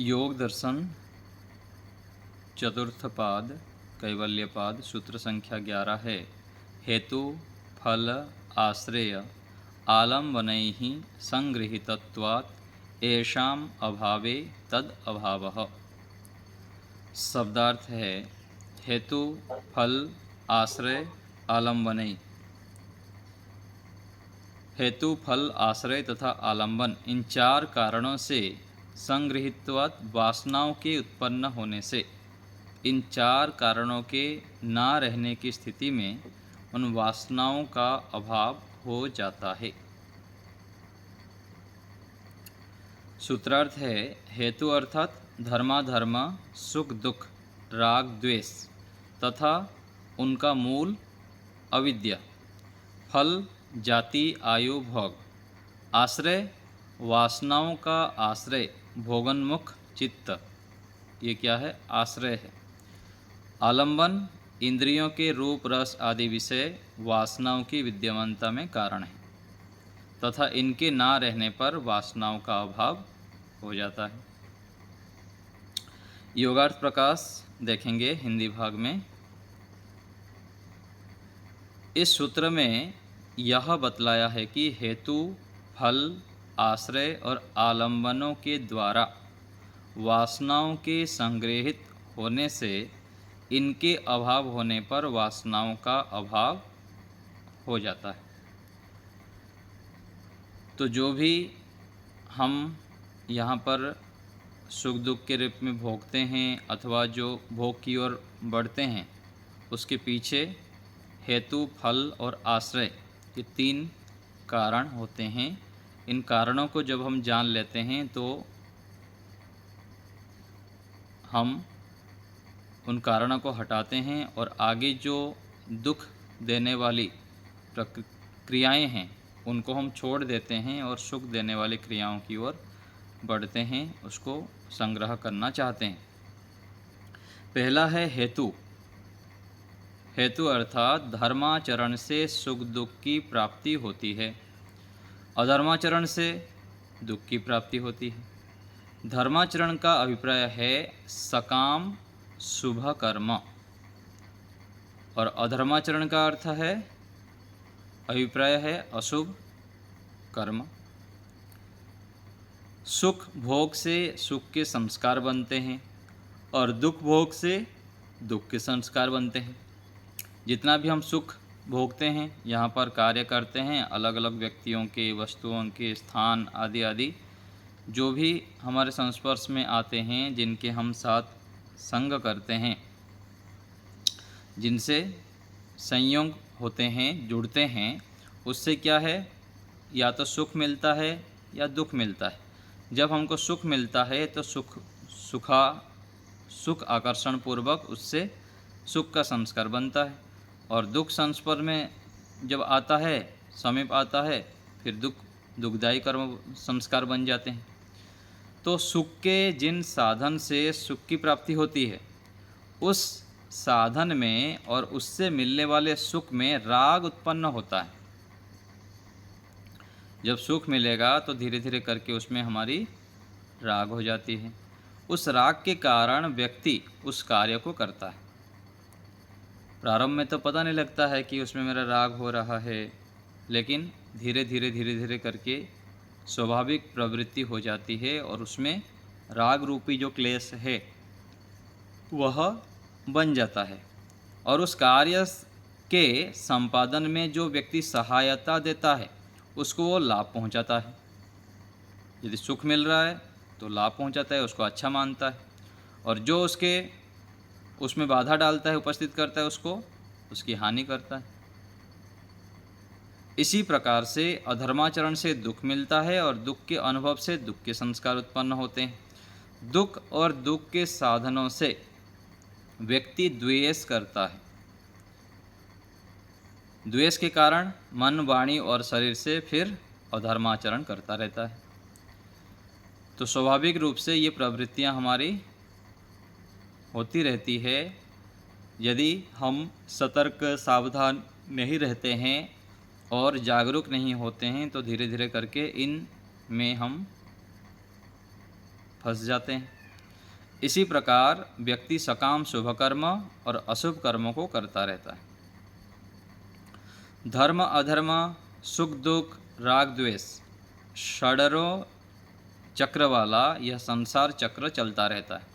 योग दर्शन चतुर्थ पाद कैवल्य पाद सूत्र संख्या 11 है। हेतु फल आश्रय आलम्बनैः संगृहीतत्वात् येषाम् अभावे तद अभावः। शब्दार्थ है हेतु फल आश्रय आलम्बनैः। हेतु फल आश्रय तथा आलंबन इन चार कारणों से संगृहीतत्वात् वासनाओं के उत्पन्न होने से, इन चार कारणों के ना रहने की स्थिति में उन वासनाओं का अभाव हो जाता है। सूत्रार्थ है हेतु अर्थात धर्माधर्म सुख दुख राग द्वेष तथा उनका मूल अविद्या। फल जाति आयु भोग। आश्रय वासनाओं का आश्रय भोगन्मुख चित्त, ये क्या है? आश्रय है। आलंबन इंद्रियों के रूप रस आदि विषय वासनाओं की विद्यमानता में कारण है तथा इनके ना रहने पर वासनाओं का अभाव हो जाता है। योगार्थ प्रकाश देखेंगे हिंदी भाग में। इस सूत्र में यह बतलाया है कि हेतु फल आश्रय और आलंबनों के द्वारा वासनाओं के संग्रहित होने से इनके अभाव होने पर वासनाओं का अभाव हो जाता है। तो जो भी हम यहाँ पर सुख दुख के रूप में भोगते हैं अथवा जो भोग की ओर बढ़ते हैं, उसके पीछे हेतु फल और आश्रय ये तीन कारण होते हैं। इन कारणों को जब हम जान लेते हैं तो हम उन कारणों को हटाते हैं और आगे जो दुख देने वाली क्रियाएं हैं उनको हम छोड़ देते हैं और सुख देने वाली क्रियाओं की ओर बढ़ते हैं, उसको संग्रह करना चाहते हैं। पहला है हेतु। हेतु अर्थात धर्माचरण से सुख दुख की प्राप्ति होती है, अधर्माचरण से दुख की प्राप्ति होती है। धर्माचरण का अभिप्राय है सकाम शुभ कर्म और अधर्माचरण का अर्थ है अभिप्राय है अशुभ कर्म। सुख भोग से सुख के संस्कार बनते हैं और दुख भोग से दुख के संस्कार बनते हैं। जितना भी हम सुख भोगते हैं, यहाँ पर कार्य करते हैं, अलग अलग व्यक्तियों के वस्तुओं के स्थान आदि आदि जो भी हमारे संस्पर्श में आते हैं, जिनके हम साथ संग करते हैं, जिनसे संयोग होते हैं, जुड़ते हैं, उससे क्या है? या तो सुख मिलता है या दुख मिलता है। जब हमको सुख मिलता है तो सुख आकर्षण पूर्वक उससे सुख का संस्कार बनता है और दुख संस्पर्श में जब आता है, समीप आता है, फिर दुखदायी कर्म संस्कार बन जाते हैं। तो सुख के जिन साधन से सुख की प्राप्ति होती है, उस साधन में और उससे मिलने वाले सुख में राग उत्पन्न होता है। जब सुख मिलेगा तो धीरे धीरे करके उसमें हमारी राग हो जाती है। उस राग के कारण व्यक्ति उस कार्य को करता है। प्रारंभ में तो पता नहीं लगता है कि उसमें मेरा राग हो रहा है, लेकिन धीरे धीरे करके स्वाभाविक प्रवृत्ति हो जाती है और उसमें राग रूपी जो क्लेश है वह बन जाता है और उस कार्य के संपादन में जो व्यक्ति सहायता देता है उसको वो लाभ पहुंचाता है। यदि सुख मिल रहा है तो लाभ पहुंचाता है, उसको अच्छा मानता है, और जो उसमें बाधा डालता है, उपस्थित करता है, उसको उसकी हानि करता है। इसी प्रकार से अधर्माचरण से दुख मिलता है और दुख के अनुभव से दुख के संस्कार उत्पन्न होते हैं। दुख और दुख के साधनों से व्यक्ति द्वेष करता है। द्वेष के कारण मन वाणी और शरीर से फिर अधर्माचरण करता रहता है। तो स्वाभाविक रूप से ये प्रवृत्तियां हमारी होती रहती है। यदि हम सतर्क सावधान नहीं रहते हैं और जागरूक नहीं होते हैं तो धीरे धीरे करके इन में हम फंस जाते हैं। इसी प्रकार व्यक्ति सकाम शुभ कर्म और अशुभ कर्मों को करता रहता है। धर्म अधर्म, सुख दुख, राग द्वेष, षडरो चक्र वाला यह संसार चक्र चलता रहता है।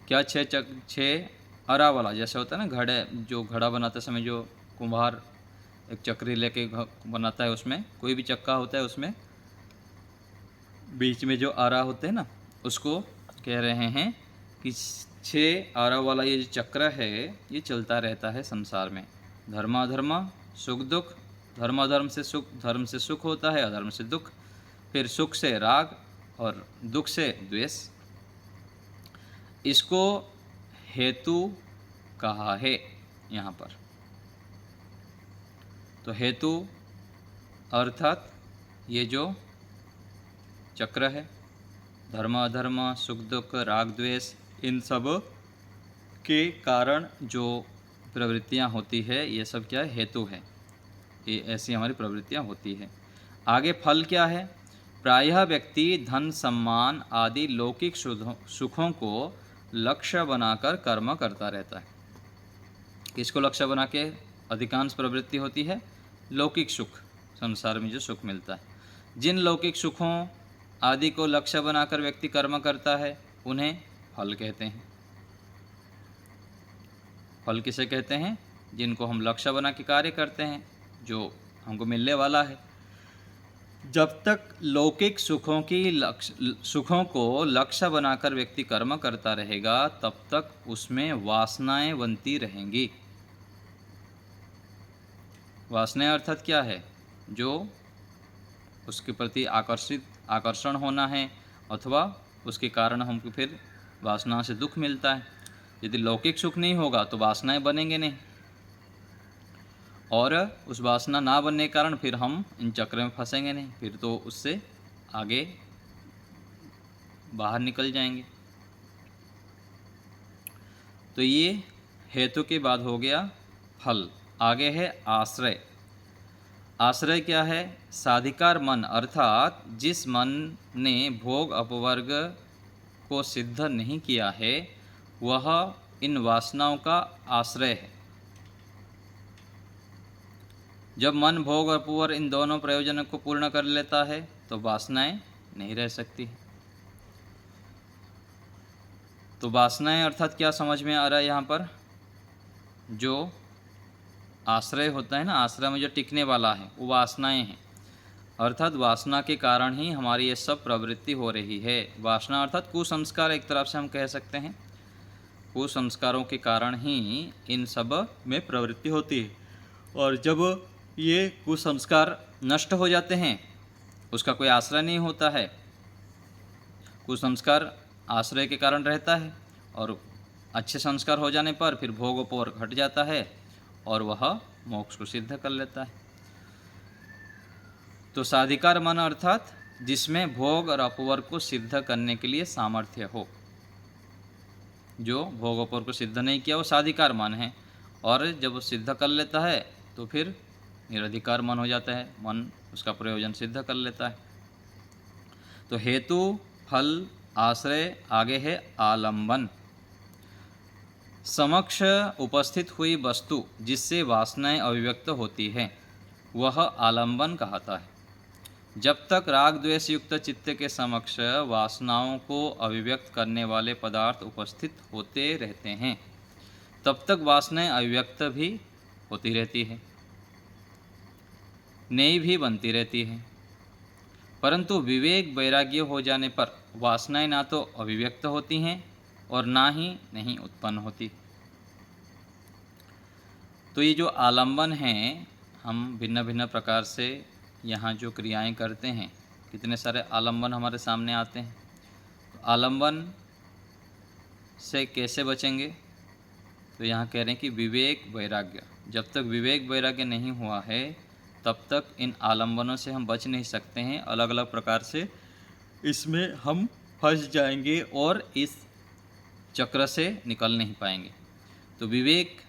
क्या छः अरा वाला, जैसे होता है ना घड़े, जो घड़ा बनाते समय जो कुम्हार एक चक्री लेके बनाता है, उसमें कोई भी चक्का होता है, उसमें बीच में जो आरा होते हैं ना, उसको कह रहे हैं कि 6 आरा वाला ये जो चक्र है ये चलता रहता है संसार में। धर्माधर्म, सुख दुख, धर्माधर्म से सुख, धर्म से सुख होता है, अधर्म से दुख, फिर सुख से राग और दुख से द्वेष। इसको हेतु कहा है यहाँ पर। तो हेतु अर्थात ये जो चक्र है, धर्म अधर्म, सुख दुख, राग द्वेष, इन सब के कारण जो प्रवृत्तियाँ होती है, ये सब क्या है? हेतु है। ये ऐसी हमारी प्रवृत्तियाँ होती है। आगे फल क्या है? प्रायः व्यक्ति धन सम्मान आदि लौकिक सुखों को लक्ष्य बनाकर कर्म करता रहता है। किसको लक्ष्य बना के अधिकांश प्रवृत्ति होती है? लौकिक सुख, संसार में जो सुख मिलता है। जिन लौकिक सुखों आदि को लक्ष्य बनाकर व्यक्ति कर्म करता है, उन्हें फल कहते हैं। फल किसे कहते हैं? जिनको हम लक्ष्य बना के कार्य करते हैं, जो हमको मिलने वाला है। जब तक लौकिक सुखों को लक्ष्य बनाकर व्यक्ति कर्म करता रहेगा, तब तक उसमें वासनाएं बनती रहेंगी। वासनाएं अर्थात क्या है? जो उसके प्रति आकर्षण होना है, अथवा उसके कारण हमको फिर वासना से दुख मिलता है। यदि लौकिक सुख नहीं होगा तो वासनाएं बनेंगे नहीं, और उस वासना ना बनने के कारण फिर हम इन चक्र में फंसेंगे नहीं, फिर तो उससे आगे बाहर निकल जाएंगे। तो ये हेतु के बाद हो गया फल। आगे है आश्रय। आश्रय क्या है? साधिकार मन, अर्थात जिस मन ने भोग अपवर्ग को सिद्ध नहीं किया है, वह इन वासनाओं का आश्रय है। जब मन भोग और अपवर्ग इन दोनों प्रयोजनों को पूर्ण कर लेता है, तो वासनाएं नहीं रह सकती। तो वासनाएं अर्थात क्या समझ में आ रहा है यहाँ पर? जो आश्रय होता है ना, आश्रय में जो टिकने वाला है, वो वासनाएं हैं। अर्थात वासना के कारण ही हमारी ये सब प्रवृत्ति हो रही है। वासना अर्थात कुसंस्कार, एक तरफ से हम कह सकते हैं। कुसंस्कारों के कारण ही इन सब में प्रवृत्ति होती है, और जब ये कुसंस्कार नष्ट हो जाते हैं, उसका कोई आश्रय नहीं होता है। कुसंस्कार आश्रय के कारण रहता है, और अच्छे संस्कार हो जाने पर फिर भोगोपवर घट जाता है और वह मोक्ष को सिद्ध कर लेता है। तो साधिकार मन अर्थात जिसमें भोग और अपवर्ग को सिद्ध करने के लिए सामर्थ्य हो। जो भोग अपवर्ग को सिद्ध नहीं किया वो साधिकार मन है, और जब वो सिद्ध कर लेता है तो फिर निरधिकार मन हो जाता है, मन उसका प्रयोजन सिद्ध कर लेता है। तो हेतु, फल, आश्रय। आगे है आलंबन। समक्ष उपस्थित हुई वस्तु जिससे वासनाएं अभिव्यक्त होती है, वह आलंबन कहता है। जब तक राग द्वेष युक्त चित्त के समक्ष वासनाओं को अभिव्यक्त करने वाले पदार्थ उपस्थित होते रहते हैं, तब तक वासनाएं अभिव्यक्त भी होती रहती है, नई भी बनती रहती है। परंतु विवेक वैराग्य हो जाने पर वासनाएं ना तो अभिव्यक्त होती हैं और ना ही नहीं उत्पन्न होती। तो ये जो आलंबन है, हम भिन्न भिन्न प्रकार से यहाँ जो क्रियाएं करते हैं, कितने सारे आलंबन हमारे सामने आते हैं। तो आलंबन से कैसे बचेंगे? तो यहाँ कह रहे हैं कि विवेक वैराग्य। जब तक विवेक वैराग्य नहीं हुआ है, तब तक इन आलंबनों से हम बच नहीं सकते हैं। अलग अलग प्रकार से इसमें हम फंस जाएंगे और इस चक्र से निकल नहीं पाएंगे। तो विवेक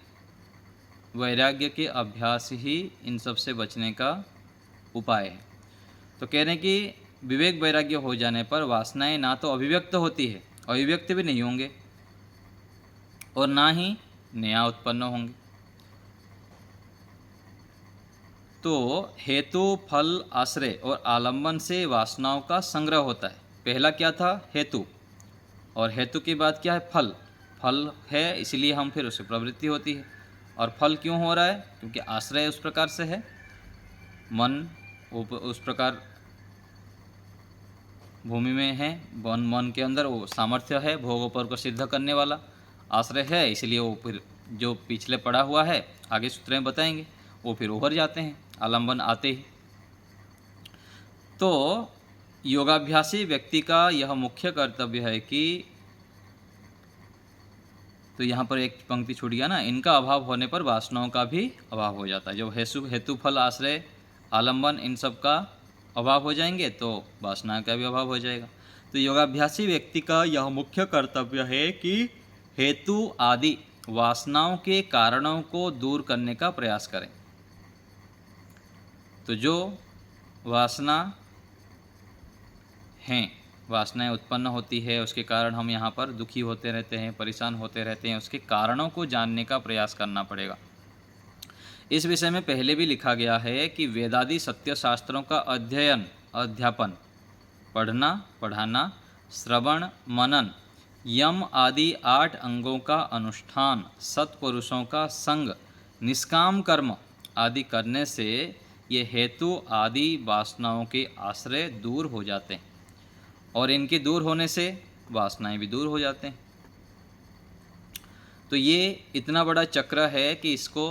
वैराग्य के अभ्यास ही इन सब से बचने का उपाय है। तो कह रहे हैं कि विवेक वैराग्य हो जाने पर वासनाएं ना तो अभिव्यक्त होती है अभिव्यक्त भी नहीं होंगे और ना ही नया उत्पन्न होंगे। तो हेतु, फल, आश्रय और आलंबन से वासनाओं का संग्रह होता है। पहला क्या था? हेतु, और हेतु के बाद क्या है? फल। फल है इसलिए हम फिर उससे प्रवृत्ति होती है। और फल क्यों हो रहा है? क्योंकि आश्रय उस प्रकार से है, मन उस प्रकार भूमि में है, मन के अंदर वो सामर्थ्य है भोगों पर को सिद्ध करने वाला आश्रय है, इसलिए वो फिर जो पिछले पड़ा हुआ है, आगे सूत्र में बताएंगे, वो फिर उभर जाते हैं आलंबन आते ही। तो योगाभ्यासी व्यक्ति का यह मुख्य कर्तव्य है कि, तो यहाँ पर एक पंक्ति छूट गया ना, इनका अभाव होने पर वासनाओं का भी अभाव हो जाता है। जब हेतु, फल, आश्रय, आलंबन इन सब का अभाव हो जाएंगे तो वासना का भी अभाव हो जाएगा। तो योगाभ्यासी व्यक्ति का यह मुख्य कर्तव्य है कि हेतु आदि वासनाओं के कारणों को दूर करने का प्रयास करें। तो जो वासना हैं, वासनाएं उत्पन्न होती है, उसके कारण हम यहाँ पर दुखी होते रहते हैं, परेशान होते रहते हैं, उसके कारणों को जानने का प्रयास करना पड़ेगा। इस विषय में पहले भी लिखा गया है कि वेदादि सत्य शास्त्रों का अध्ययन, अध्यापन, पढ़ना, पढ़ाना, श्रवण, मनन, यम आदि 8 अंगों का अनुष्ठान, सत्पुरुषों का संग, निष्काम कर्म आदि करने से ये हेतु आदि वासनाओं के आश्रय दूर हो जाते हैं और इनके दूर होने से वासनाएं भी दूर हो जाते हैं। तो ये इतना बड़ा चक्र है कि इसको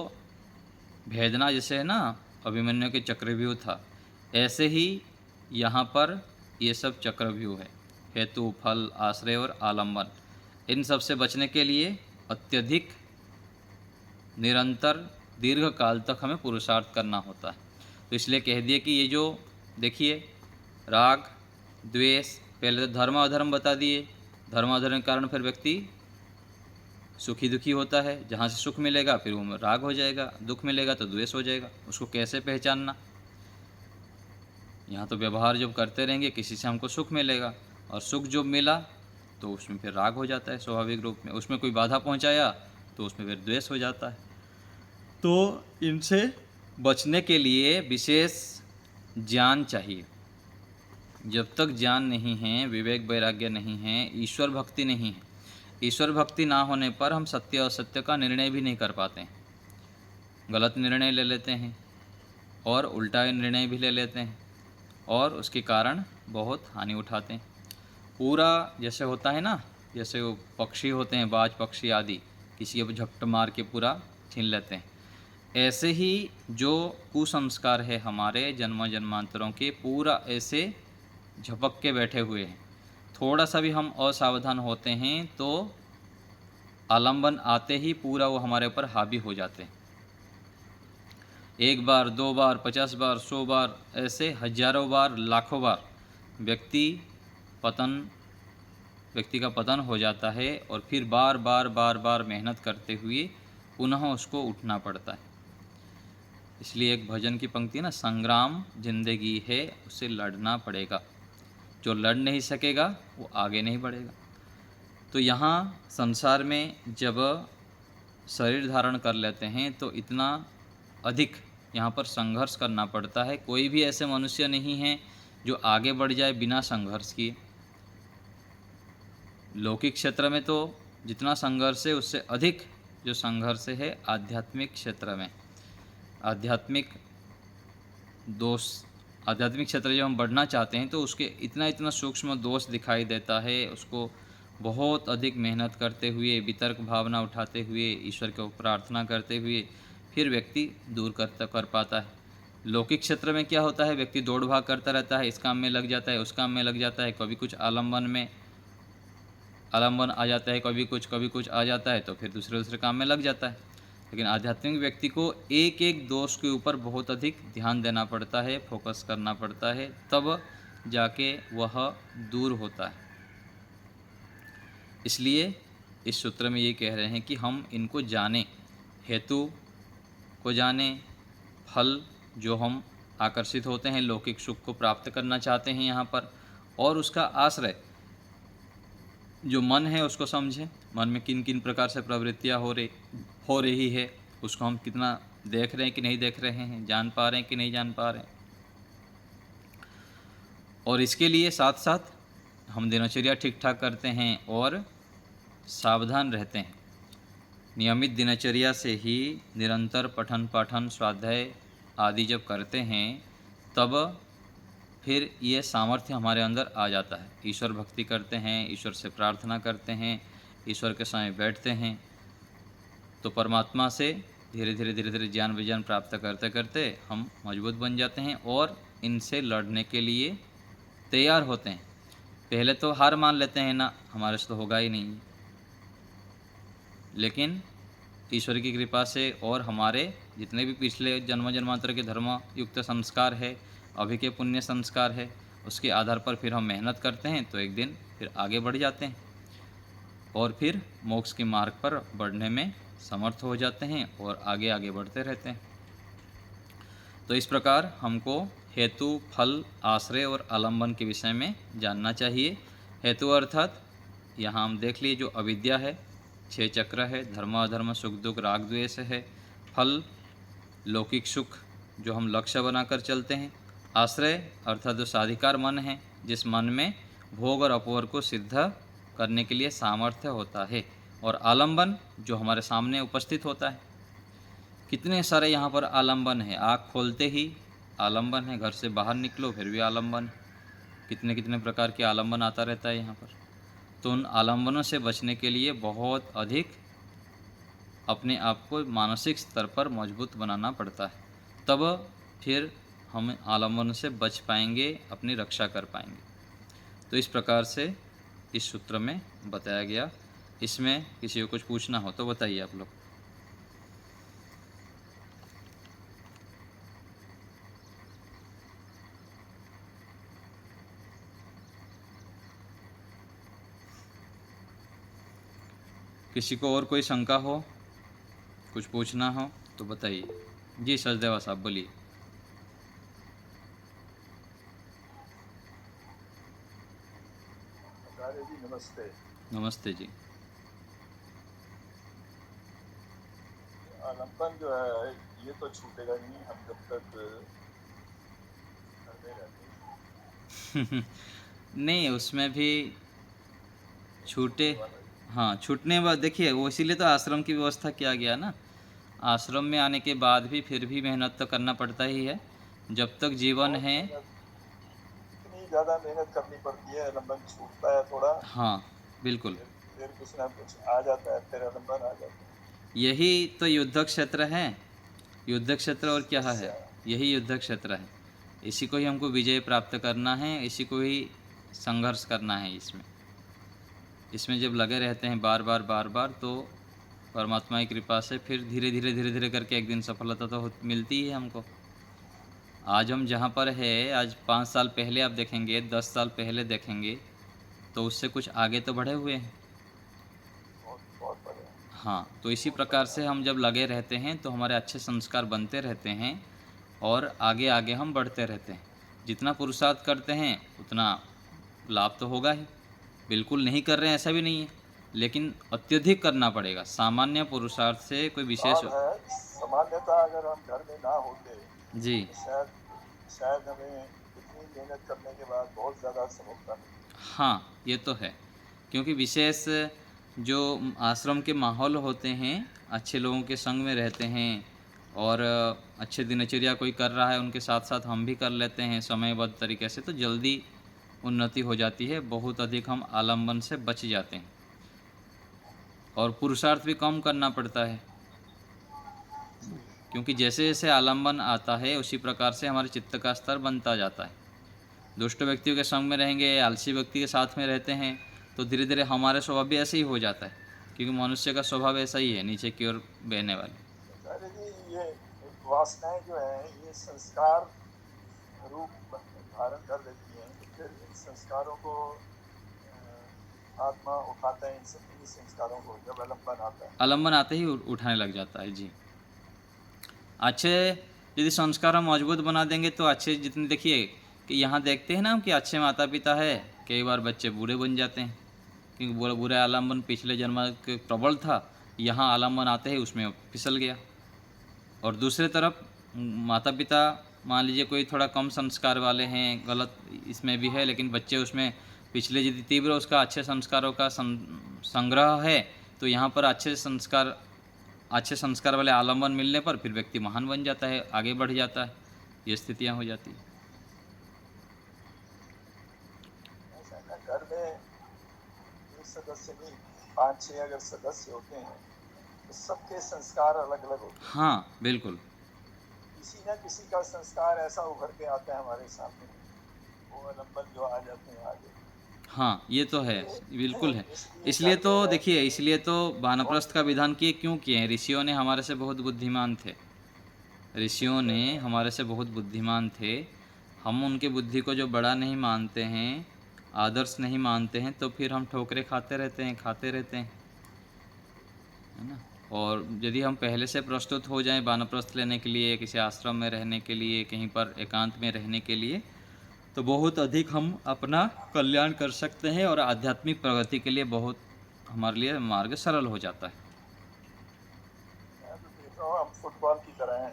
भेदना, जैसे है ना अभिमन्यु के चक्रव्यूह था, ऐसे ही यहाँ पर ये सब चक्रव्यूह है। हेतु, फल, आश्रय और आलंबन, इन सब से बचने के लिए अत्यधिक निरंतर दीर्घ काल तक हमें पुरुषार्थ करना होता है। तो इसलिए कह दिए कि ये जो देखिए राग, द्वेष, पहले तो धर्म अधर्म बता दिए। धर्म अधर्म के कारण फिर व्यक्ति सुखी दुखी होता है, जहाँ से सुख मिलेगा फिर वो राग हो जाएगा, दुख मिलेगा तो द्वेष हो जाएगा। उसको कैसे पहचानना? यहाँ तो व्यवहार जब करते रहेंगे, किसी से हमको सुख मिलेगा और सुख जब मिला तो उसमें फिर राग हो जाता है स्वाभाविक रूप में। उसमें कोई बाधा पहुँचाया तो उसमें फिर द्वेष हो जाता है। तो इनसे बचने के लिए विशेष ज्ञान चाहिए। जब तक ज्ञान नहीं है, विवेक वैराग्य नहीं है, ईश्वर भक्ति नहीं है, ईश्वर भक्ति ना होने पर हम सत्य असत्य का निर्णय भी नहीं कर पाते हैं। गलत निर्णय ले लेते हैं और उल्टा निर्णय भी ले लेते हैं और उसके कारण बहुत हानि उठाते हैं। पूरा जैसे होता है ना, जैसे वो पक्षी होते हैं, बाज पक्षी आदि, किसी को झपट मार के पूरा छीन लेते हैं, ऐसे ही जो कुसंस्कार है हमारे जन्म जन्मांतरों के, पूरा ऐसे झपक के बैठे हुए हैं। थोड़ा सा भी हम असावधान होते हैं तो आलंबन आते ही पूरा वो हमारे ऊपर हावी हो जाते हैं। 1 बार, 2 बार, 50 बार, 100 बार, ऐसे हजारों बार, लाखों बार व्यक्ति का पतन हो जाता है और फिर बार बार मेहनत करते हुए पुनः उसको उठना पड़ता है। इसलिए एक भजन की पंक्ति ना, संग्राम जिंदगी है उसे लड़ना पड़ेगा, जो लड़ नहीं सकेगा वो आगे नहीं बढ़ेगा। तो यहाँ संसार में जब शरीर धारण कर लेते हैं तो इतना अधिक यहाँ पर संघर्ष करना पड़ता है। कोई भी ऐसे मनुष्य नहीं है जो आगे बढ़ जाए बिना संघर्ष किए। लौकिक क्षेत्र में तो जितना संघर्ष है उससे अधिक जो संघर्ष है आध्यात्मिक क्षेत्र में। आध्यात्मिक क्षेत्र जब हम बढ़ना चाहते हैं तो उसके इतना सूक्ष्म दोष दिखाई देता है। उसको बहुत अधिक मेहनत करते हुए, वितर्क भावना उठाते हुए, ईश्वर को प्रार्थना करते हुए फिर व्यक्ति दूर कर पाता है। लौकिक क्षेत्र में क्या होता है, व्यक्ति दौड़ भाग करता रहता है, इस काम में लग जाता है, उस काम में लग जाता है, कभी कुछ आलंबन आ जाता है, कभी कुछ आ जाता है, तो फिर दूसरे काम में लग जाता है। लेकिन आध्यात्मिक व्यक्ति को एक एक दोष के ऊपर बहुत अधिक ध्यान देना पड़ता है, फोकस करना पड़ता है, तब जाके वह दूर होता है। इसलिए इस सूत्र में ये कह रहे हैं कि हम इनको जानें, हेतु को जानें, फल जो हम आकर्षित होते हैं, लौकिक सुख को प्राप्त करना चाहते हैं यहाँ पर, और उसका आश्रय जो मन है उसको समझें, मन में किन किन प्रकार से प्रवृत्तियाँ हो रही है, उसको हम कितना देख रहे हैं कि नहीं देख रहे हैं, जान पा रहे हैं कि नहीं जान पा रहे हैं। और इसके लिए साथ साथ हम दिनचर्या ठीक ठाक करते हैं और सावधान रहते हैं। नियमित दिनचर्या से ही निरंतर पठन पाठन स्वाध्याय आदि जब करते हैं तब फिर ये सामर्थ्य हमारे अंदर आ जाता है। ईश्वर भक्ति करते हैं, ईश्वर से प्रार्थना करते हैं, ईश्वर के समय बैठते हैं तो परमात्मा से धीरे धीरे ज्ञान विज्ञान प्राप्त करते करते हम मजबूत बन जाते हैं और इनसे लड़ने के लिए तैयार होते हैं। पहले तो हार मान लेते हैं ना, हमारे से तो होगा ही नहीं, लेकिन ईश्वर की कृपा से और हमारे जितने भी पिछले जन्म जन्मांतर के धर्म युक्त संस्कार है, अभी के पुण्य संस्कार है, उसके आधार पर फिर हम मेहनत करते हैं तो एक दिन फिर आगे बढ़ जाते हैं और फिर मोक्ष के मार्ग पर बढ़ने में समर्थ हो जाते हैं और आगे आगे बढ़ते रहते हैं। तो इस प्रकार हमको हेतु, फल, आश्रय और आलंबन के विषय में जानना चाहिए। हेतु अर्थात यहाँ हम देख लिए जो अविद्या है, 6 चक्र है, धर्म अधर्म सुख दुख राग द्वेष है। फल लौकिक सुख जो हम लक्ष्य बनाकर चलते हैं। आश्रय अर्थात जो साधिकार मन है, जिस मन में भोग और अपवर्ग को सिद्ध करने के लिए सामर्थ्य होता है। और आलंबन जो हमारे सामने उपस्थित होता है। कितने सारे यहाँ पर आलंबन है, आँख खोलते ही आलंबन है, घर से बाहर निकलो फिर भी आलंबन है, कितने कितने प्रकार के आलंबन आता रहता है यहाँ पर। तो उन आलंबनों से बचने के लिए बहुत अधिक अपने आप को मानसिक स्तर पर मजबूत बनाना पड़ता है, तब फिर हम आलंबनों से बच पाएंगे, अपनी रक्षा कर पाएंगे। तो इस प्रकार से इस सूत्र में बताया गया। इसमें किसी को कुछ पूछना हो तो बताइए आप लोग। किसी को और कोई शंका हो, कुछ पूछना हो तो बताइए। जी सचदेवा साहब बोलिए। जी नमस्ते। नमस्ते जी। आलम्बन जो है ये तो छूटेगा नहीं, हम जब तक घर में रहते हैं। नहीं, उसमें भी छूटे, हाँ छूटने बाद देखिए वो इसीलिए तो आश्रम की व्यवस्था किया गया ना। आश्रम में आने के बाद भी फिर भी मेहनत तो करना पड़ता ही है जब तक जीवन है। इतनी ज़्यादा मेहनत करनी पड़ती है, आलम्बन छूटता है थोड़ा। हाँ बिल्कुल, फिर कुछ ना कुछ आ जाता है, फिर आलम्बन आ जाता है। यही तो युद्ध क्षेत्र है। युद्ध क्षेत्र और क्या है, यही युद्ध क्षेत्र है। इसी को ही हमको विजय प्राप्त करना है, इसी को ही संघर्ष करना है। इसमें जब लगे रहते हैं बार बार तो परमात्मा की कृपा से फिर धीरे धीरे करके एक दिन सफलता तो मिलती है हमको। आज हम जहाँ पर है, आज 5 साल पहले आप देखेंगे, 10 साल पहले देखेंगे तो उससे कुछ आगे तो बढ़े हुए हैं। हाँ, तो इसी प्रकार से हम जब लगे रहते हैं तो हमारे अच्छे संस्कार बनते रहते हैं और आगे आगे हम बढ़ते रहते हैं। जितना पुरुषार्थ करते हैं उतना लाभ तो होगा ही। बिल्कुल नहीं कर रहे हैं ऐसा भी नहीं है, लेकिन अत्यधिक करना पड़ेगा। सामान्य पुरुषार्थ से कोई विशेष सामान्यतः अगर हम घर में ना होते जी तो शायद हमें इतनी मेहनत करने के बाद बहुत ज़्यादा सफलता मिलती। हाँ ये तो है, क्योंकि विशेष जो आश्रम के माहौल होते हैं, अच्छे लोगों के संग में रहते हैं और अच्छे दिनचर्या कोई कर रहा है उनके साथ साथ हम भी कर लेते हैं समयबद्ध तरीके से, तो जल्दी उन्नति हो जाती है। बहुत अधिक हम आलंबन से बच जाते हैं और पुरुषार्थ भी कम करना पड़ता है, क्योंकि जैसे जैसे आलंबन आता है उसी प्रकार से हमारे चित्त का स्तर बनता जाता है। दुष्ट व्यक्तियों के संग में रहेंगे, आलसी व्यक्ति के साथ में रहते हैं तो धीरे धीरे हमारे स्वभाव भी ऐसे ही हो जाता है, क्योंकि मनुष्य का स्वभाव ऐसा ही है, नीचे की ओर बहने वाले। अरे जी, ये वासनाएं जो है ये संस्कार रूप धारण कर लेती हैं, फिर इन संस्कारों को आत्मा उठाता है। इन संस्कारों को जब आलम्बन आता है, आलंबन आते ही उठाने लग जाता है जी। अच्छे यदि संस्कार हम मजबूत बना देंगे तो अच्छे जितने, देखिए कि यहाँ देखते हैं ना कि अच्छे माता पिता है, कई बार बच्चे बूढ़े बन जाते हैं, क्योंकि बुरा आलम्बन पिछले जन्म के प्रबल था, यहाँ आलम्बन आते ही उसमें फिसल गया। और दूसरे तरफ माता पिता मान लीजिए कोई थोड़ा कम संस्कार वाले हैं, गलत इसमें भी है, लेकिन बच्चे उसमें पिछले यदि तीव्र उसका अच्छे संस्कारों का संग्रह है, तो यहाँ पर अच्छे संस्कार वाले आलम्बन मिलने पर फिर व्यक्ति महान बन जाता है, आगे बढ़ जाता है। ये स्थितियाँ हो जाती हैं। ऐसा है ना, घर में एक सदस्य नहीं, 5-6 अगर सदस्य होते हैं तो सबके संस्कार अलग अलग होते हैं। हाँ, बिल्कुल। किसी न किसी का संस्कार ऐसा उभर के आता है हमारे सामने, वो अवलंबन जो आ जाते हैं आगे। हाँ, ये तो है, बिल्कुल है। इसलिए इसलिए घर तो में देखिए, रहते इसलिए तो हैं वानप्रस्थ का और विधान क्यों किए हैं? ऋषियों ने हमारे से बहुत बुद्धिमान थे। ऋषियों ने हमारे से बहुत बुद्धिमान थे। हम उनके बुद्धि को जो बड़ा नहीं मानते हैं, आदर्श नहीं मानते हैं, तो फिर हम ठोकरें खाते रहते हैं, है ना? और यदि हम पहले से प्रस्तुत हो जाएं वानप्रस्थ लेने के लिए, किसी आश्रम में रहने के लिए, कहीं पर एकांत में रहने के लिए, तो बहुत अधिक हम अपना कल्याण कर सकते हैं और आध्यात्मिक प्रगति के लिए बहुत हमारे लिए मार्ग सरल हो जाता है। मैं तो देख रहा हूँ हम फुटबॉल की तरह हैं,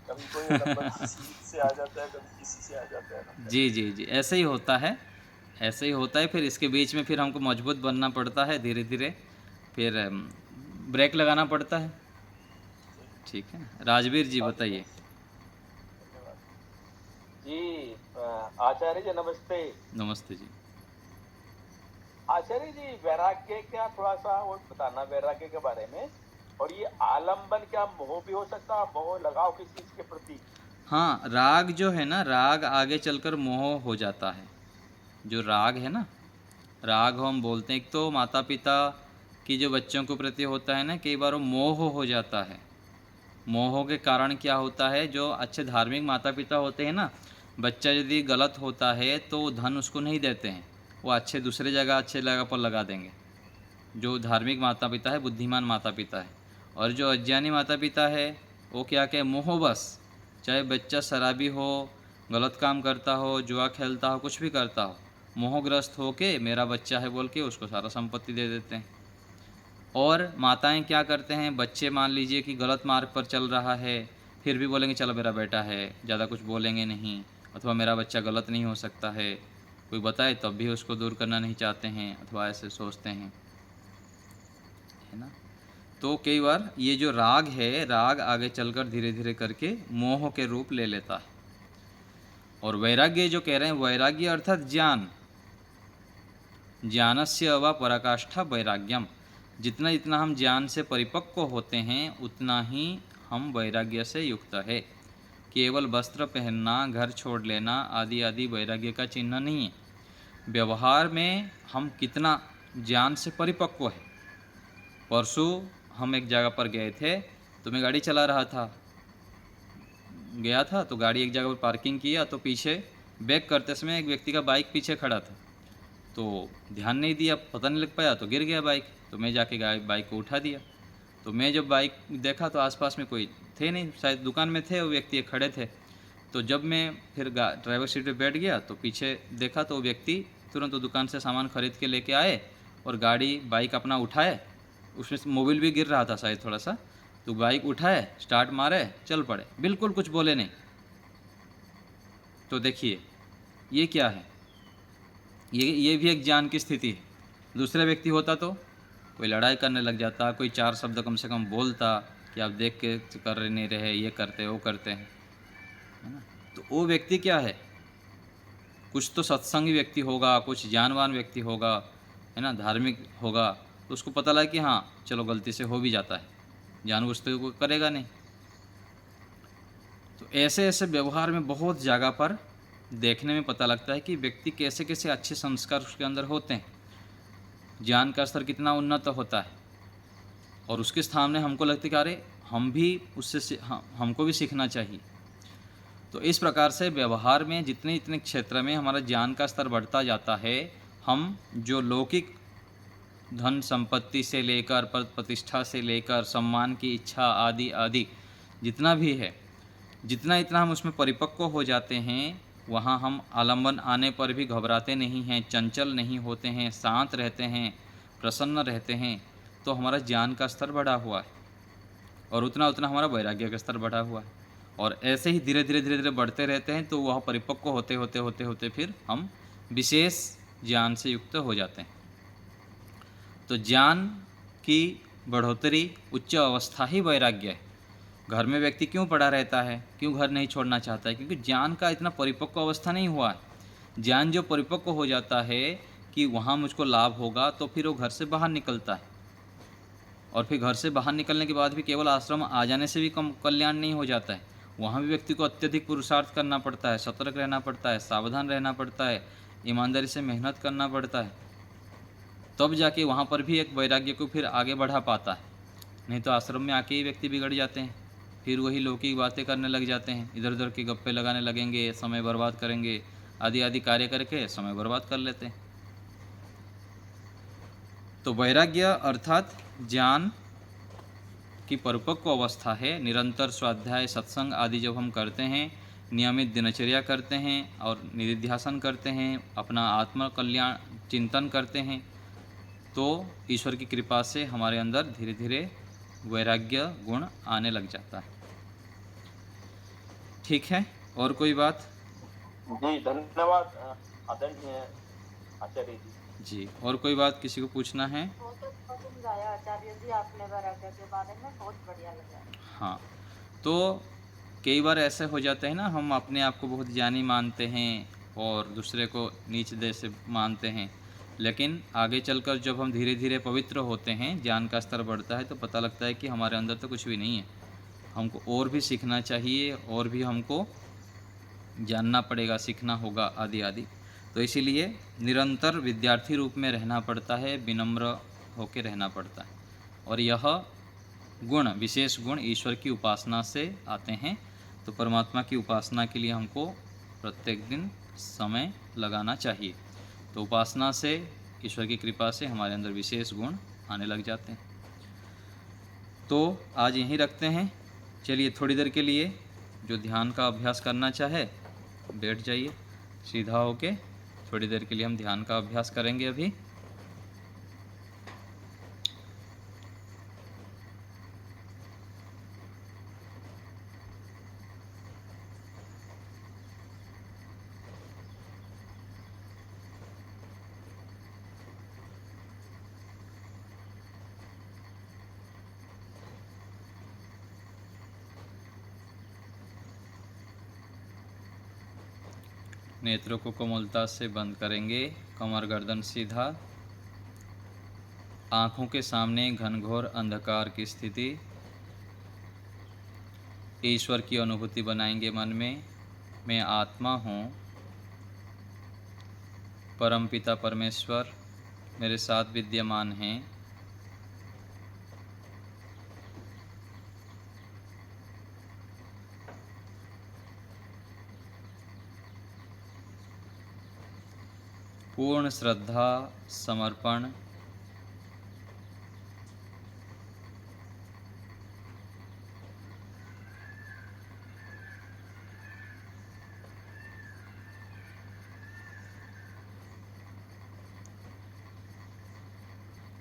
कभी कोई अवलंबन किसी से आ जाता है, कभी किसी से आ जाता है नंबर। जी, जी, जी, ऐसे ही होता है, ऐसे ही होता है। फिर इसके बीच में फिर हमको मजबूत बनना पड़ता है धीरे-धीरे, फिर ब्रेक लगाना पड़ता है। ठीक है ना? राजवीर जी साधु बताइए। धन्यवाद। जी आचार्य जी नमस्ते। नमस्ते जी। आचार्य जी वैराग्य क्या थोड़ा सा वो बताना वैराग्य के बारे में, और ये आलंबन क्या मोह भी हो सकता है, मोह लगाव किसी चीज के प्रति? हाँ, राग जो है ना, राग आगे चलकर मोह हो जाता है। जो राग है ना, राग हम बोलते हैं, एक तो माता पिता की जो बच्चों के प्रति होता है ना, कई बार वो मोह हो जाता है। मोह के कारण क्या होता है, जो अच्छे धार्मिक माता पिता होते हैं ना, बच्चा यदि गलत होता है तो वो धन उसको नहीं देते हैं, वो अच्छे दूसरे जगह अच्छे जगह पर लगा देंगे। जो धार्मिक माता पिता है, बुद्धिमान माता पिता है। और जो अज्ञानी माता पिता है, वो क्या कहे, मोह बस, चाहे बच्चा शराबी हो, गलत काम करता हो, जुआ खेलता हो, कुछ भी करता हो, मोहग्रस्त होके मेरा बच्चा है बोल के उसको सारा संपत्ति दे देते हैं। और माताएं क्या करते हैं, बच्चे मान लीजिए कि गलत मार्ग पर चल रहा है, फिर भी बोलेंगे चलो मेरा बेटा है, ज़्यादा कुछ बोलेंगे नहीं, अथवा मेरा बच्चा गलत नहीं हो सकता है, कोई बताए तब भी उसको दूर करना नहीं चाहते हैं, अथवा ऐसे सोचते हैं, है ना? तो कई बार ये जो राग है, राग आगे चलकर धीरे धीरे करके मोह के रूप ले लेता है। और वैराग्य जो कह रहे हैं, वैराग्य अर्थात ज्ञान, ज्ञानस्य व पराकाष्ठा वैराग्यम। जितना जितना हम ज्ञान से परिपक्व होते हैं, उतना ही हम वैराग्य से युक्त है। केवल वस्त्र पहनना, घर छोड़ लेना आदि आदि वैराग्य का चिन्ह नहीं है। व्यवहार में हम कितना ज्ञान से परिपक्व है। परसों हम एक जगह पर गए थे, तो मैं गाड़ी चला रहा था, गया था तो गाड़ी एक जगह पर पार्किंग किया, तो पीछे बैक करते समय एक व्यक्ति का बाइक पीछे खड़ा था, तो ध्यान नहीं दिया, पता नहीं लग पाया, तो गिर गया बाइक। तो मैं जाके बाइक को उठा दिया। तो मैं जब बाइक देखा तो आसपास में कोई थे नहीं, शायद दुकान में थे, वो व्यक्ति खड़े थे। तो जब मैं फिर ड्राइवर सीट पे बैठ गया तो पीछे देखा तो वो व्यक्ति तुरंत वो दुकान से सामान खरीद के लेके आए और बाइक अपना उठाए, उसमें मोबिल भी गिर रहा था शायद थोड़ा सा, तो बाइक उठाए, स्टार्ट मारे, चल पड़े, बिल्कुल कुछ बोले नहीं। तो देखिए ये क्या है, ये भी एक ज्ञान की स्थिति है। दूसरा व्यक्ति होता तो कोई लड़ाई करने लग जाता, कोई 4 शब्द कम से कम बोलता कि आप देख के कर नहीं रहे, ये करते वो करते हैं, है ना? तो वो व्यक्ति क्या है, कुछ तो सत्संगी व्यक्ति होगा, कुछ ज्ञानवान व्यक्ति होगा, है ना, धार्मिक होगा, तो उसको पता लगा कि हाँ चलो गलती से हो भी जाता है, जानबूझते हुए कोई करेगा नहीं। तो ऐसे ऐसे व्यवहार में बहुत जगह पर देखने में पता लगता है कि व्यक्ति कैसे कैसे अच्छे संस्कार उसके अंदर होते हैं, ज्ञान का स्तर कितना उन्नत होता है, और उसके सामने हमको लगता है कि अरे हम भी उससे हमको भी सीखना चाहिए। तो इस प्रकार से व्यवहार में जितने जितने क्षेत्र में हमारा ज्ञान का स्तर बढ़ता जाता है, हम जो लौकिक धन संपत्ति से लेकर पद प्रतिष्ठा से लेकर सम्मान की इच्छा आदि आदि जितना भी है, जितना इतना हम उसमें परिपक्व हो जाते हैं, वहाँ हम आलम्बन आने पर भी घबराते नहीं हैं, चंचल नहीं होते हैं, शांत रहते हैं, प्रसन्न रहते हैं, तो हमारा ज्ञान का स्तर बढ़ा हुआ है और उतना उतना हमारा वैराग्य का स्तर बढ़ा हुआ है। और ऐसे ही धीरे धीरे बढ़ते रहते हैं, तो वह परिपक्व होते फिर हम विशेष ज्ञान से युक्त हो जाते हैं। तो ज्ञान की बढ़ोतरी उच्च अवस्था ही वैराग्य है। घर में व्यक्ति क्यों पड़ा रहता है, क्यों घर नहीं छोड़ना चाहता है? क्योंकि ज्ञान का इतना परिपक्व अवस्था नहीं हुआ है। ज्ञान जो परिपक्व हो जाता है कि वहाँ मुझको लाभ होगा, तो फिर वो घर से बाहर निकलता है। और फिर घर से बाहर निकलने के बाद भी केवल आश्रम आ जाने से भी कम कल्याण नहीं हो जाता है। वहाँ भी व्यक्ति को अत्यधिक पुरुषार्थ करना पड़ता है, सतर्क रहना पड़ता है, सावधान रहना पड़ता है, ईमानदारी से मेहनत करना पड़ता है, तब जाके वहाँ पर भी एक वैराग्य को फिर आगे बढ़ा पाता है। नहीं तो आश्रम में आके ही व्यक्ति बिगड़ जाते हैं, फिर वही लौकिक बातें करने लग जाते हैं, इधर उधर के गप्पे लगाने लगेंगे, समय बर्बाद करेंगे, आदि आदि कार्य करके समय बर्बाद कर लेते हैं। तो वैराग्य अर्थात ज्ञान की परिपक्व अवस्था है। निरंतर स्वाध्याय, सत्संग आदि जब हम करते हैं, नियमित दिनचर्या करते हैं और निधिध्यासन करते हैं, अपना आत्म कल्याण चिंतन करते हैं, तो ईश्वर की कृपा से हमारे अंदर धीरे धीरे वैराग्य गुण आने लग जाता है। ठीक है, और कोई बात? जी धन्यवाद आदरणीय आचार्य जी। जी, और कोई बात किसी को पूछना है? बहुत अच्छा समझाया आचार्य जी आपने वैराग्य के बारे में, बहुत बढ़िया लगा। हाँ, तो कई बार ऐसे हो जाता है ना, हम अपने आप को बहुत ज्ञानी मानते हैं और दूसरे को नीच दे से मानते हैं, लेकिन आगे चलकर जब हम धीरे धीरे पवित्र होते हैं, ज्ञान का स्तर बढ़ता है, तो पता लगता है कि हमारे अंदर तो कुछ भी नहीं है, हमको और भी सीखना चाहिए, और भी हमको जानना पड़ेगा, सीखना होगा, आदि आदि। तो इसीलिए निरंतर विद्यार्थी रूप में रहना पड़ता है, विनम्र होकर रहना पड़ता है। और यह गुण, विशेष गुण ईश्वर की उपासना से आते हैं। तो परमात्मा की उपासना के लिए हमको प्रत्येक दिन समय लगाना चाहिए। तो उपासना से, ईश्वर की कृपा से हमारे अंदर विशेष गुण आने लग जाते हैं। तो आज यहीं रखते हैं। चलिए, थोड़ी देर के लिए जो ध्यान का अभ्यास करना चाहे बैठ जाइए सीधा होके। थोड़ी देर के लिए हम ध्यान का अभ्यास करेंगे अभी। नेत्रों को कोमलता से बंद करेंगे, कमर गर्दन सीधा, आँखों के सामने घनघोर अंधकार की स्थिति। ईश्वर की अनुभूति बनाएंगे मन में। मैं आत्मा हूँ, परमपिता परमेश्वर मेरे साथ विद्यमान हैं। पूर्ण श्रद्धा, समर्पण,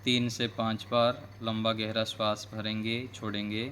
तीन से 5 बार लंबा गहरा श्वास भरेंगे, छोड़ेंगे।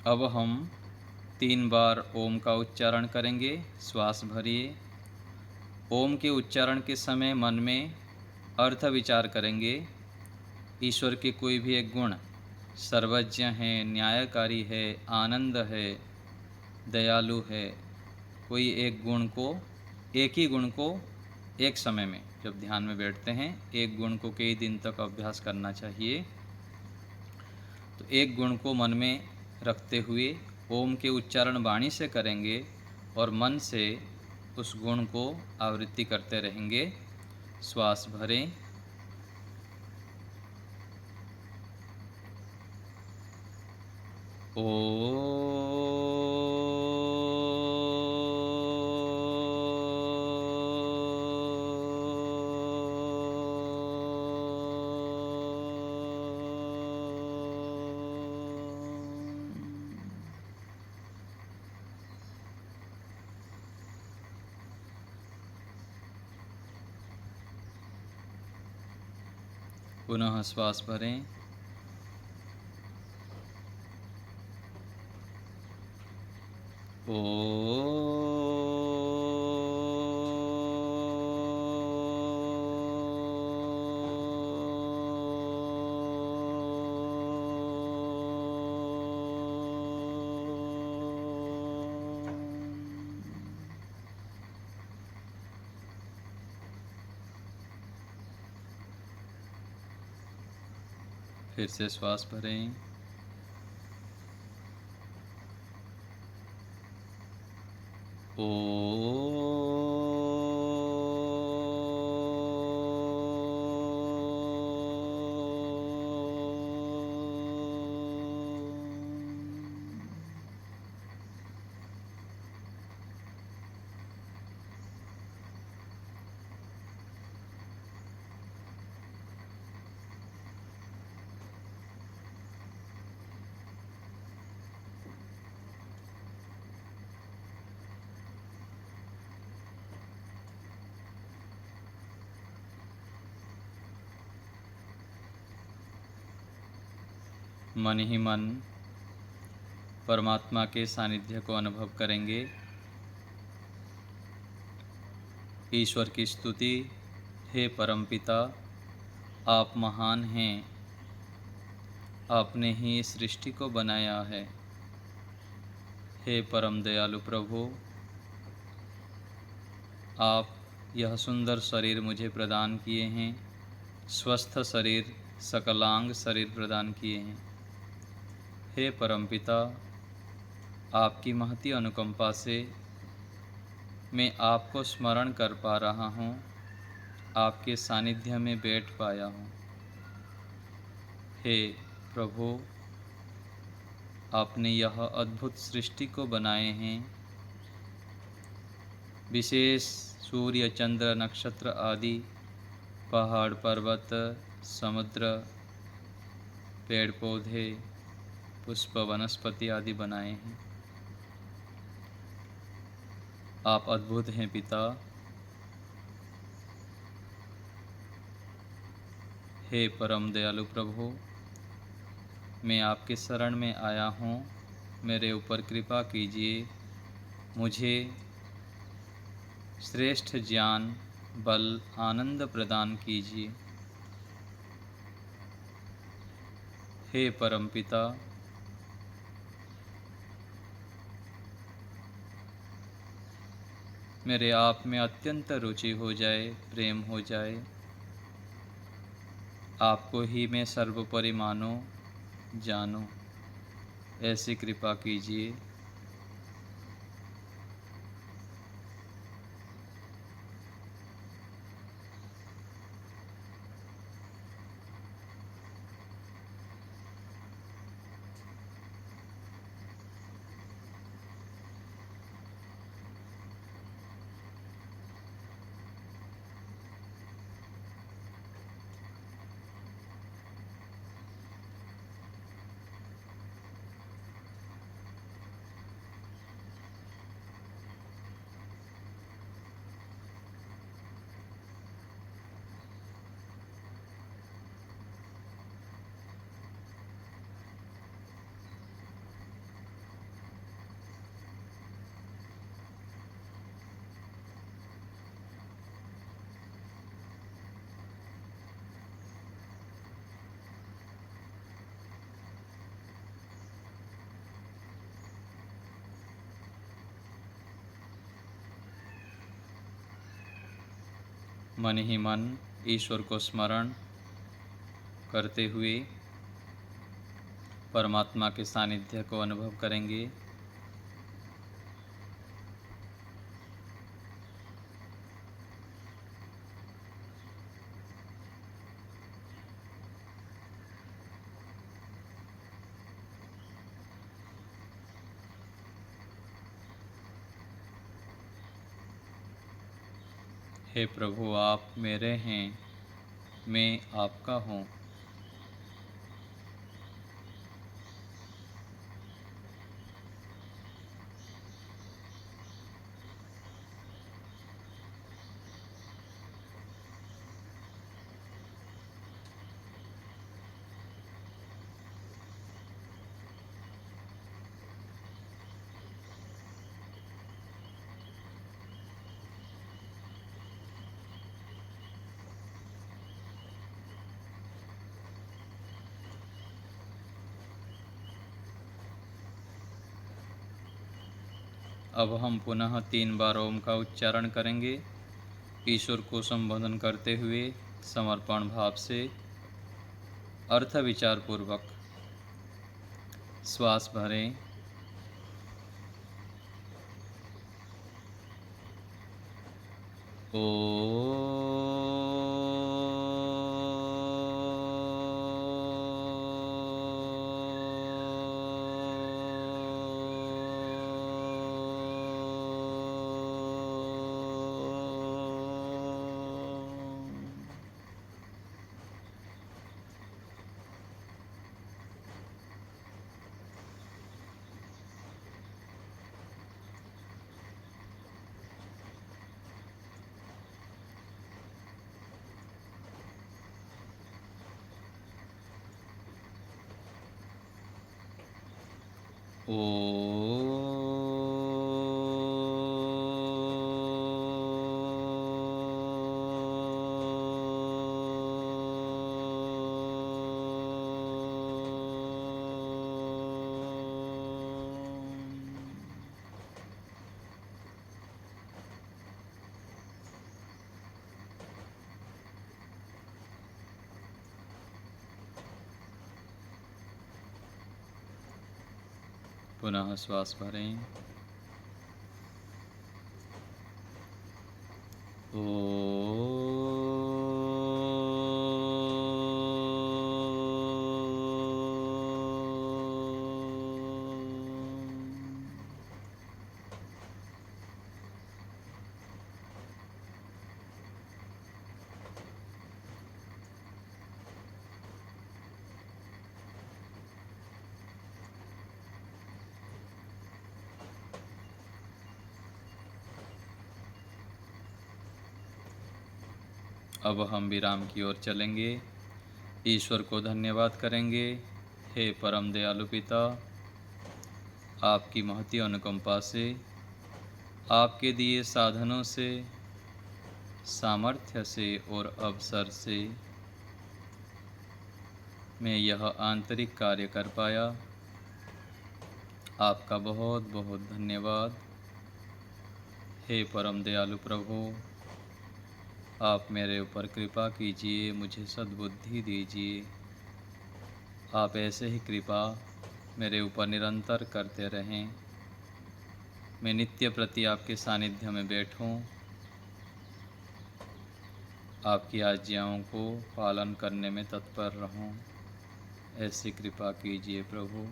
अब हम 3 बार ओम का उच्चारण करेंगे। श्वास भरिए। ओम के उच्चारण के समय मन में अर्थ विचार करेंगे, ईश्वर के कोई भी एक गुण सर्वज्ञ है, न्यायकारी है, आनंद है, दयालु है, कोई एक गुण को, एक ही गुण को एक समय में जब ध्यान में बैठते हैं, एक गुण को कई दिन तक अभ्यास करना चाहिए। तो एक गुण को मन में रखते हुए ओम के उच्चारण वाणी से करेंगे और मन से उस गुण को आवृत्ति करते रहेंगे। श्वास भरें, पुनः श्वास भरें, फिर से श्वास भरें, मन ही मन परमात्मा के सानिध्य को अनुभव करेंगे। ईश्वर की स्तुति, हे परमपिता, आप महान हैं, आपने ही इस सृष्टि को बनाया है। हे परम दयालु प्रभु, आप यह सुंदर शरीर मुझे प्रदान किए हैं, स्वस्थ शरीर, सकलांग शरीर प्रदान किए हैं। हे परमपिता, आपकी महती अनुकंपा से मैं आपको स्मरण कर पा रहा हूँ, आपके सानिध्य में बैठ पाया हूँ। हे प्रभु, आपने यह अद्भुत सृष्टि को बनाए हैं। विशेष सूर्य, चंद्र, नक्षत्र आदि, पहाड़, पर्वत, समुद्र, पेड़ पौधे, पुष्प, वनस्पति आदि बनाए हैं। आप अद्भुत हैं पिता। हे परम दयालु प्रभु, मैं आपके शरण में आया हूँ, मेरे ऊपर कृपा कीजिए, मुझे श्रेष्ठ ज्ञान, बल, आनंद प्रदान कीजिए। हे परमपिता, मेरे आप में अत्यंत रुचि हो जाए, प्रेम हो जाए, आपको ही मैं सर्वोपरि मानो, जानो, ऐसी कृपा कीजिए। मन ही मन ईश्वर को स्मरण करते हुए परमात्मा के सानिध्य को अनुभव करेंगे। हे प्रभु, आप मेरे हैं, मैं आपका हूँ। अब हम पुनः 3 बार ओम का उच्चारण करेंगे। ईश्वर को संबोधन करते हुए समर्पण भाव से अर्थ विचार पूर्वक श्वास भरें। पुनः श्वास भरें। अब हम विराम की ओर चलेंगे। ईश्वर को धन्यवाद करेंगे। हे परम दयालु पिता, आपकी महती अनुकंपा से, आपके दिए साधनों से, सामर्थ्य से और अवसर से मैं यह आंतरिक कार्य कर पाया। आपका बहुत बहुत धन्यवाद। हे परम दयालु प्रभु, आप मेरे ऊपर कृपा कीजिए, मुझे सद्बुद्धि दीजिए। आप ऐसे ही कृपा मेरे ऊपर निरंतर करते रहें। मैं नित्य प्रति आपके सानिध्य में बैठूं, आपकी आज्ञाओं को पालन करने में तत्पर रहूं। ऐसी कृपा कीजिए प्रभु।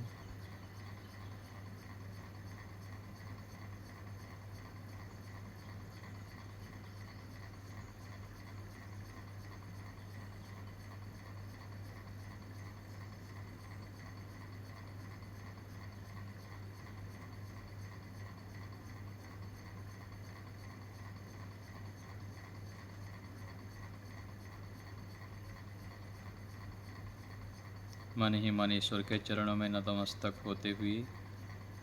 मन ही मन ईश्वर के चरणों में नतमस्तक होते हुए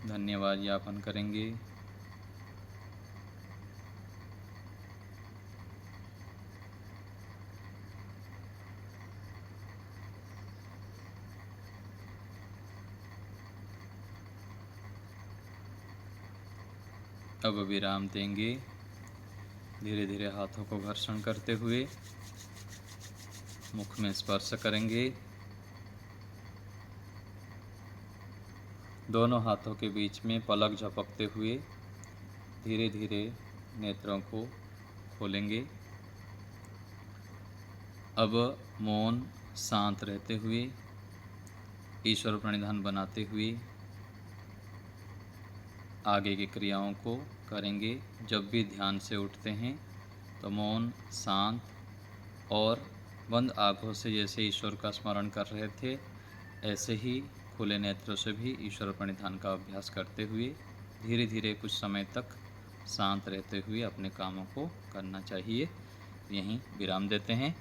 धन्यवाद ज्ञापन करेंगे। अब विराम देंगे। धीरे धीरे हाथों को घर्षण करते हुए मुख में स्पर्श करेंगे। दोनों हाथों के बीच में पलक झपकते हुए धीरे धीरे नेत्रों को खोलेंगे। अब मौन शांत रहते हुए ईश्वर प्रणिधान बनाते हुए आगे की क्रियाओं को करेंगे। जब भी ध्यान से उठते हैं तो मौन, शांत और बंद आँखों से जैसे ईश्वर का स्मरण कर रहे थे ऐसे ही खुले नेत्रों से भी ईश्वर प्रणिधान का अभ्यास करते हुए धीरे धीरे कुछ समय तक शांत रहते हुए अपने कामों को करना चाहिए। यहीं विराम देते हैं।